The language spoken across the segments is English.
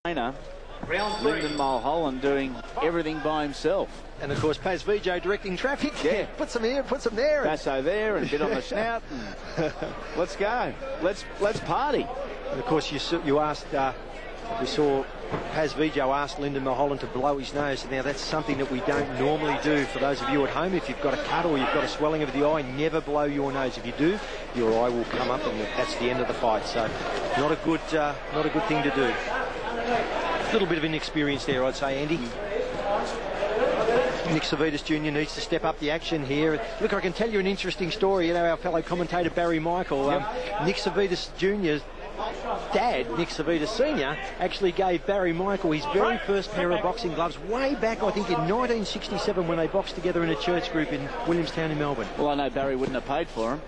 Lyndon Mulholland doing everything by himself. And of course, pt2 directing traffic. Yeah. Put some here, put some there. Basso there and a bit on the snout. Let's go. Let's party. And of course, you asked, we saw pt2 ask Lyndon Mulholland to blow his nose. Now, that's something that we don't normally do. For those of you at home, if you've got a cut or you've got a swelling of the eye, never blow your nose. If you do, your eye will come up, and that's the end of the fight. So, not a good thing to do. A little bit of inexperience there, I'd say, Andy. Nick Savidis Jr. needs to step up the action here. Look, I can tell you an interesting story. You know, our fellow commentator Barry Michael, Nick Savidis Jr.'s dad, Nick Savidis Sr., actually gave Barry Michael his very first pair of boxing gloves way back, I think, in 1967 when they boxed together in a church group in Williamstown in Melbourne. Well, I know Barry wouldn't have paid for them.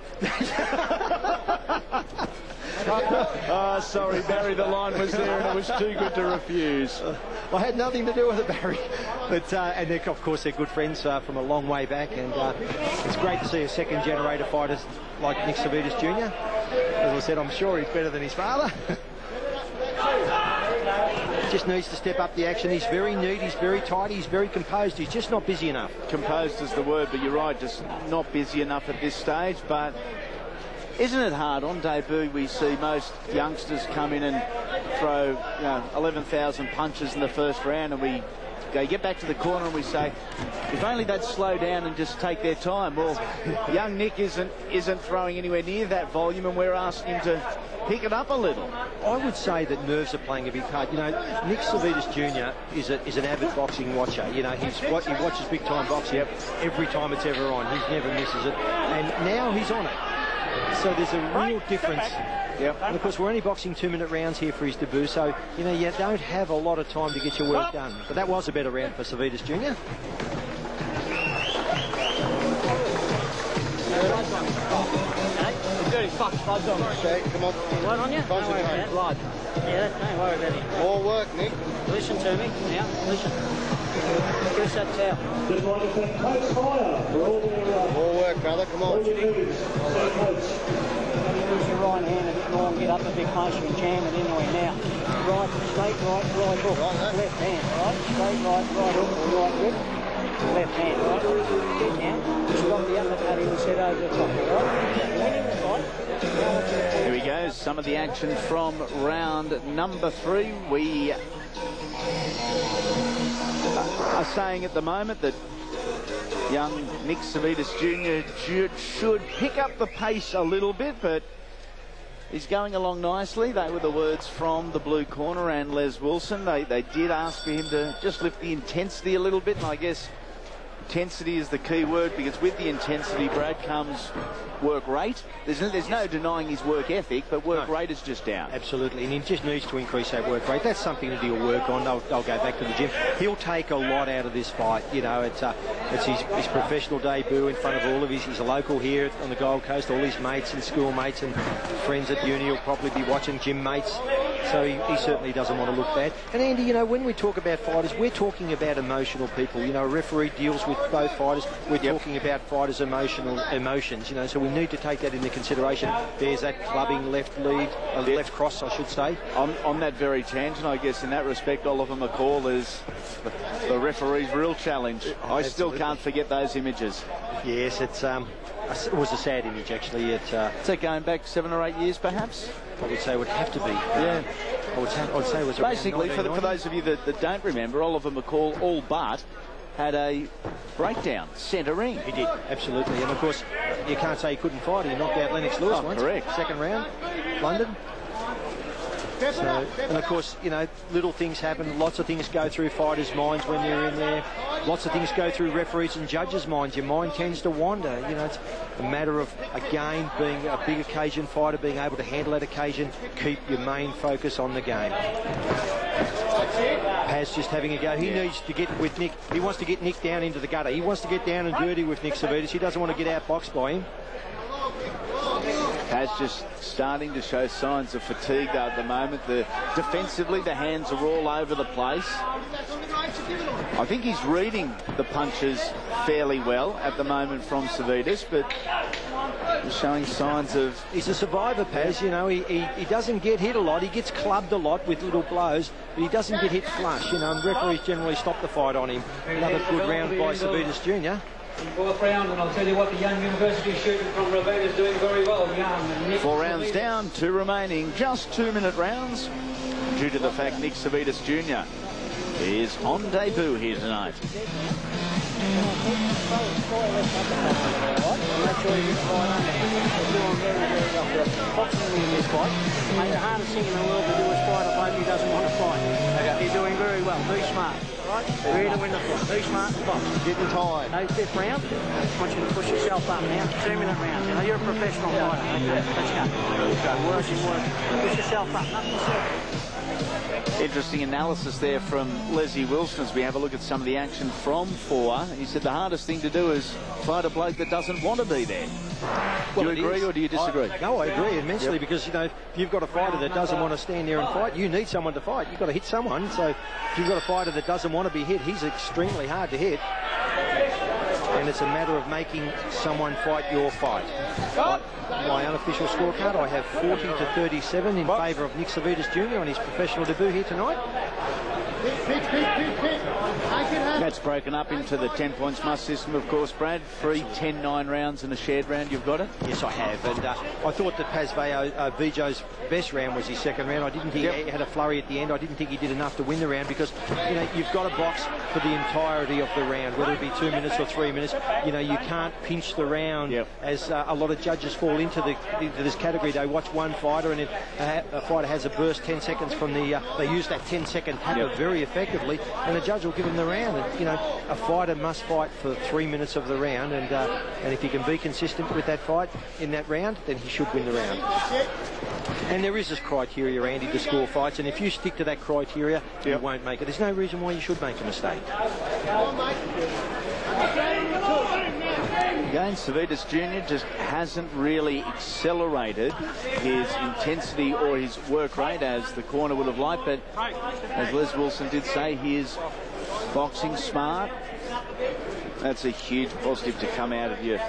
Oh, sorry, Barry, the line was there and it was too good to refuse. I had nothing to do with it, Barry. But, and of course, they're good friends from a long way back, and it's great to see a second-generator fighter like Nick Savidis Jr. As I said, I'm sure he's better than his father. Just needs to step up the action. He's very neat, he's very tight, he's very composed. He's just not busy enough. Composed is the word, but you're right, just not busy enough at this stage. But isn't it hard? On debut, we see most youngsters come in and throw 11,000 punches in the first round, and we get back to the corner and we say, if only they'd slow down and just take their time. Well, young Nick isn't throwing anywhere near that volume, and we're asking him to pick it up a little. I would say that nerves are playing a big part. You know, Nick Savidis Jr. is an avid boxing watcher. You know, he watches big-time boxing every time it's ever on. He never misses it. And now he's on it. So there's a real difference. Yep. And of course, we're only boxing 2-minute rounds here for his debut, so you know you don't have a lot of time to get your work done. But that was a better round for Savidis Jr. Okay, come on. Blood on you? Don't worry about it. Blood. Yeah, don't worry about it. More work, Nick. Listen to me. Now, listen. Give us that towel. More work, brother. Come on. Use your right hand a bit more and get up a bit closer and jam it in there now. Right, straight, right hook. Left hand, right? Straight, right hook, right grip. Left hand, right? Now, just drop the uppercut in and set over the top, right? Here we go, some of the action from round number 3. We are saying at the moment that young Nick Savidis Jr. should pick up the pace a little bit, but he's going along nicely. They were the words from the blue corner and Les Wilson. They did ask for him to just lift the intensity a little bit, and I guess intensity is the key word, because with the intensity, Brad, comes work rate. There's no denying his work ethic, but work rate is just down. Absolutely, and he just needs to increase that work rate. That's something that he'll work on. They'll go back to the gym. He'll take a lot out of this fight. You know, it's his professional debut in front of all of he's a local here on the Gold Coast. All his mates and schoolmates and friends at uni will probably be watching, gym mates. So he certainly doesn't want to look bad. And Andy, you know, when we talk about fighters, we're talking about emotional people. You know, a referee deals with both fighters. We're talking about fighters' emotions. You know, so we need to take that into consideration. There's that clubbing left lead, left cross, I should say. On that very tangent, I guess in that respect, Oliver McCall is the referee's real challenge. I still can't forget those images. Yes, it was a sad image, actually. It's going back 7 or 8 years, perhaps? I would say it would have to be. Yeah. I'd say it was basically, for those of you that don't remember, Oliver McCall all but had a breakdown, centre ring. He did, absolutely. And of course, you can't say he couldn't fight. He knocked out Lennox Lewis once. Correct. Second round, London. So, and of course, you know, little things happen. Lots of things go through fighters' minds when they're in there. Lots of things go through referees and judges' minds. Your mind tends to wander. You know, it's a matter of, again, being a big occasion fighter, being able to handle that occasion, keep your main focus on the game. Paz just having a go. He needs to get with Nick. He wants to get Nick down into the gutter. He wants to get down and dirty with Nick Savidis. He doesn't want to get outboxed by him. Paz just starting to show signs of fatigue though at the moment. Defensively, the hands are all over the place. I think he's reading the punches fairly well at the moment from Savidis, but he's showing signs of... He's a survivor, Paz. You know, he doesn't get hit a lot. He gets clubbed a lot with little blows, but he doesn't get hit flush. You know, and referees generally stop the fight on him. Another good round by Savidis Jr. Fourth round, and I'll tell you what, the young university shooter from Ravine is doing very well. Young. 4 rounds down, 2 remaining, just 2-minute rounds, due to the fact Nick Savidis Jr. is on debut here tonight. Make sure you get the fight under. They're doing very, very well. Boxing in this fight. Mate, the hardest thing in the world to do is fight a bloke who doesn't want to fight. You're doing very well. Be smart. Right? Ready to win the fight. Be smart and box. Getting tired. No, 5th round. I want you to push yourself up now. 2-minute round. You know, you're a professional fighter. Okay, let's go. Work and work. Push yourself up. Nothing serious. Interesting analysis there from Leslie Wilson as we have a look at some of the action from 4. He said the hardest thing to do is fight a bloke that doesn't want to be there. Do you agree or do you disagree? No, I agree immensely, because, you know, if you've got a fighter that doesn't want to stand there and fight, you need someone to fight. You've got to hit someone. So if you've got a fighter that doesn't want to be hit, he's extremely hard to hit. And it's a matter of making someone fight your fight. My unofficial scorecard, I have 40 to 37 in favour of Nick Savidis Jr. on his professional debut here tonight. That's broken up into the 10 points must system, of course, Brad. 3 10-9 rounds and a shared round. You've got it? Yes, I have. And I thought that Vijo's best round was his second round. I didn't think he had a flurry at the end. I didn't think he did enough to win the round, because, you know, you've got to box for the entirety of the round, whether it be 2 minutes or 3 minutes. You know, you can't pinch the round, as a lot of judges fall into this category. They watch one fighter, and if a fighter has a burst 10 seconds from the... they use that 10-second tapper very effectively, and the judge will give him the round. And, you know, a fighter must fight for 3 minutes of the round, and if he can be consistent with that fight in that round, then he should win the round. And there is this criteria, Andy, to score fights, and if you stick to that criteria, you won't make it. There's no reason why you should make a mistake. Again, Savidis Jr. just hasn't really accelerated his intensity or his work rate as the corner would have liked, but as Les Wilson did say, he is boxing smart. That's a huge positive to come out of your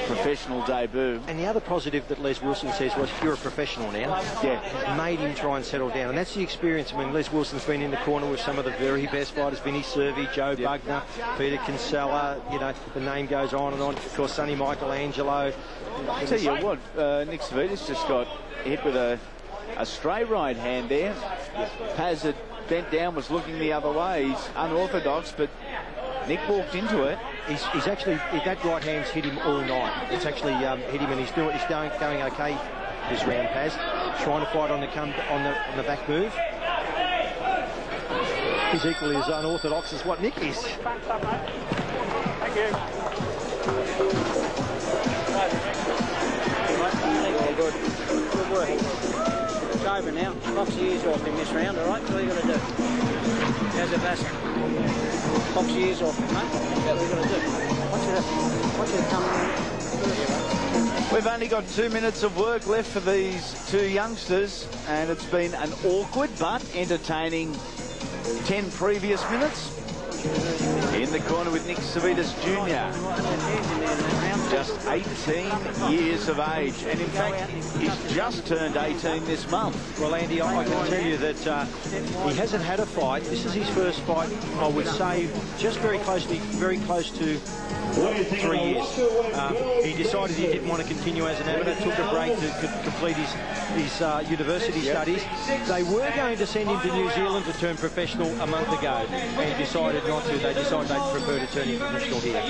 professional debut. And the other positive that Les Wilson says was, you're a professional now. It's made him try and settle down, and that's the experience. I mean, Les Wilson's been in the corner with some of the very best fighters, Vinny Cervi, Joe Bugner, Peter Kinsella, you know, the name goes on and on. Of course, Sonny Michelangelo. I'll tell you what, Nick Savidis just got hit with a stray right hand there. Paz had bent down, was looking the other way. He's unorthodox, but Nick walked into it. He's actually, that right hand's hit him all night. It's actually hit him, and he's going okay this round, Paz. Trying to fight on the back move. He's equally as unorthodox as what Nick is. Thank you. Good work. It's over now. Box the ears off in this round, all right? That's all you got to do. How's it, Bass? Box the ears off, mate. That's what you got to do. Want you to come in. We've only got 2 minutes of work left for these two youngsters, and it's been an awkward but entertaining 10 previous minutes. In the corner with Nick Savidis Jr. Just 18 years of age, and in fact he's just turned 18 this month. Well, Andy, I can tell you that he hasn't had a fight. This is his first fight, I would say, just very close to 3 years. He decided he didn't want to continue as an amateur, took a break to complete his university studies. They were going to send him to New Zealand to turn professional a month ago, and he decided not to. They decided they'd prefer to turn him professional here.